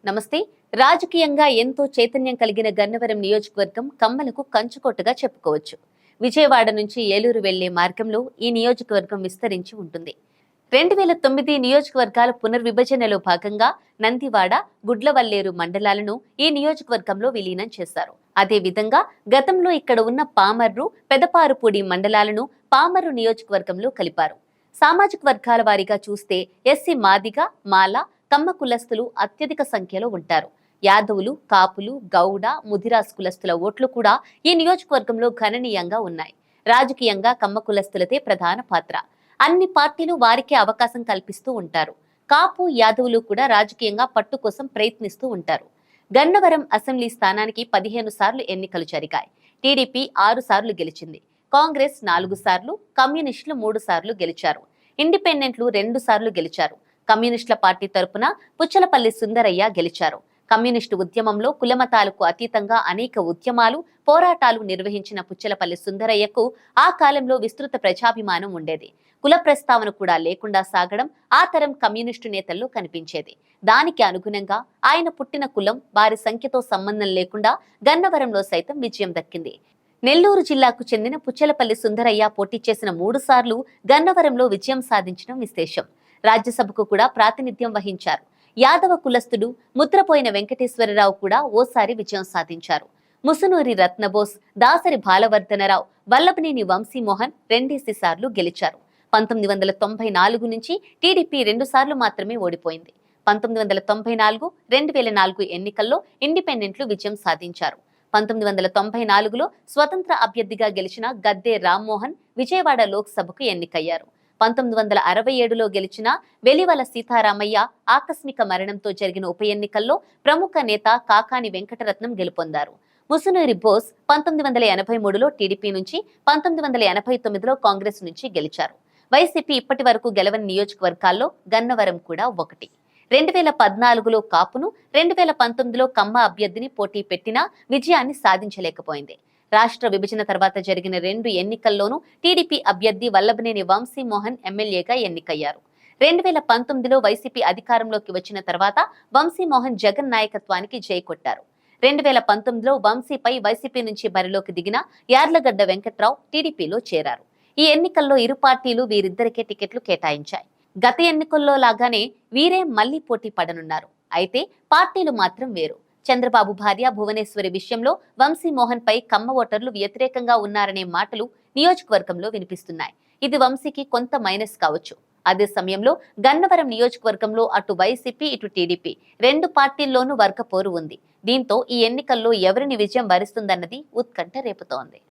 నమస్తే. రాజకీయంగా ఎంతో చైతన్యం కలిగిన గన్నవరం నియోజకవర్గం కమ్మలకు కంచుకోటగా చెప్పుకోవచ్చు. విజయవాడ నుంచి ఏలూరు వెళ్లే మార్గంలో ఈ నియోజకవర్గం విస్తరించి ఉంటుంది. 2009 నియోజకవర్గాల పునర్విభజనలో భాగంగా నందివాడ, గుడ్లవల్లేరు మండలాలను ఈ నియోజకవర్గంలో విలీనం చేశారు. అదే విధంగా గతంలో ఇక్కడ ఉన్న పామర్రు, పెదపారుపూడి మండలాలను పామర్రు నియోజకవర్గంలో కలిపారు. సామాజిక వర్గాల వారీగా చూస్తే ఎస్సీ మాదిగ, మాల, కమ్మ కులస్తులు అత్యధిక సంఖ్యలో ఉంటారు. యాదవులు, కాపులు, గౌడ, ముదిరాజ్ కులస్తుల ఓట్లు కూడా ఈ నియోజకవర్గంలో గణనీయంగా ఉన్నాయి. రాజకీయంగా కమ్మ కులస్తులదే ప్రధాన పాత్ర. అన్ని పార్టీలు వారికే అవకాశం కల్పిస్తూ ఉంటారు. కాపు, యాదవులు కూడా రాజకీయంగా పట్టు కోసం ప్రయత్నిస్తూ ఉంటారు. గన్నవరం అసెంబ్లీ స్థానానికి 15 సార్లు ఎన్నికలు జరిగాయి. టీడీపీ 6 సార్లు గెలిచింది. కాంగ్రెస్ 4 సార్లు, కమ్యూనిస్టులు 3 సార్లు గెలిచారు. ఇండిపెండెంట్లు 2 సార్లు గెలిచారు. కమ్యూనిస్టుల పార్టీ తరపున పుచ్చలపల్లి సుందరయ్య గెలిచారు. కమ్యూనిస్టు ఉద్యమంలో కులమతాలకు అతీతంగా అనేక ఉద్యమాలు, పోరాటాలు నిర్వహించిన పుచ్చలపల్లి సుందరయ్యకు ఆ కాలంలో విస్తృత ప్రజాభిమానం ఉండేది. కుల ప్రస్తావన కూడా లేకుండా సాగడం ఆ తరం కమ్యూనిస్టు నేతల్లో కనిపించేది. దానికి అనుగుణంగా ఆయన పుట్టిన కులం, వారి సంఖ్యతో సంబంధం లేకుండా గన్నవరంలో సైతం విజయం దక్కింది. నెల్లూరు జిల్లాకు చెందిన పుచ్చలపల్లి సుందరయ్య పోటీ చేసిన 3 సార్లు గన్నవరంలో విజయం సాధించడం విశేషం. రాజ్యసభకు కూడా ప్రాతినిధ్యం వహించారు. యాదవ కులస్తుడు ముద్రపోయిన వెంకటేశ్వరరావు కూడా ఓసారి విజయం సాధించారు. ముసునూరి రత్నబోస్, దాసరి బాలవర్ధనరావు, వల్లభనేని వంశీమోహన్ 2 సార్లు గెలిచారు. 1994 నుంచి టీడీపీ 2 సార్లు మాత్రమే ఓడిపోయింది. 1994, 2004 ఎన్నికల్లో ఇండిపెండెంట్లు విజయం సాధించారు. 1994లో స్వతంత్ర అభ్యర్థిగా గెలిచిన గద్దే రామ్మోహన్ విజయవాడ లోక్సభకు ఎన్నికయ్యారు. 1967లో గెలిచిన వెలివల సీతారామయ్య ఆకస్మిక మరణంతో జరిగిన ఉప ఎన్నికల్లో ప్రముఖ నేత కాకాని వెంకటరత్నం గెలుపొందారు. ముసునూరి బోస్ 1983లో టీడీపీ నుంచి, 1989లో కాంగ్రెస్ నుంచి గెలిచారు. వైసీపీ ఇప్పటి వరకు గెలవని నియోజకవర్గాల్లో గన్నవరం కూడా ఒకటి. 2014లో కాపును, 2019లో కమ్మ అభ్యర్థిని పోటీ పెట్టినా విజయాన్ని సాధించలేకపోయింది. రాష్ట్ర విభజన తర్వాత జరిగిన 2 ఎన్నికల్లోనూ టీడీపీ అభ్యర్థి వల్లభనేని వంశీమోహన్ ఎమ్మెల్యేగా ఎన్నికయ్యారు. 2019లో వైసీపీ అధికారంలోకి వచ్చిన తర్వాత వంశీమోహన్ జగన్ నాయకత్వానికి జై కొట్టారు. 2019లో వంశీపై వైసీపీ నుంచి బరిలోకి దిగిన యార్లగడ్డ వెంకట్రావు టీడీపీలో చేరారు. ఈ ఎన్నికల్లో ఇరు పార్టీలు వీరిద్దరికే టికెట్లు కేటాయించాయి. గత ఎన్నికల్లో లాగానే వీరే మళ్లీ పోటీ పడనున్నారు. అయితే పార్టీలు మాత్రం వేరు. చంద్రబాబు భార్య భువనేశ్వరి విషయంలో వంశీమోహన్ పై కమ్మ ఓటర్లు వ్యతిరేకంగా ఉన్నారనే మాటలు నియోజకవర్గంలో వినిపిస్తున్నాయి. ఇది వంశీకి కొంత మైనస్ కావచ్చు. అదే సమయంలో గన్నవరం నియోజకవర్గంలో అటు వైసీపీ, ఇటు టీడీపీ 2 పార్టీల్లోనూ వర్గపోరు ఉంది. దీంతో ఈ ఎన్నికల్లో ఎవరిని విజయం వరిస్తుందన్నది ఉత్కంఠ రేపుతోంది.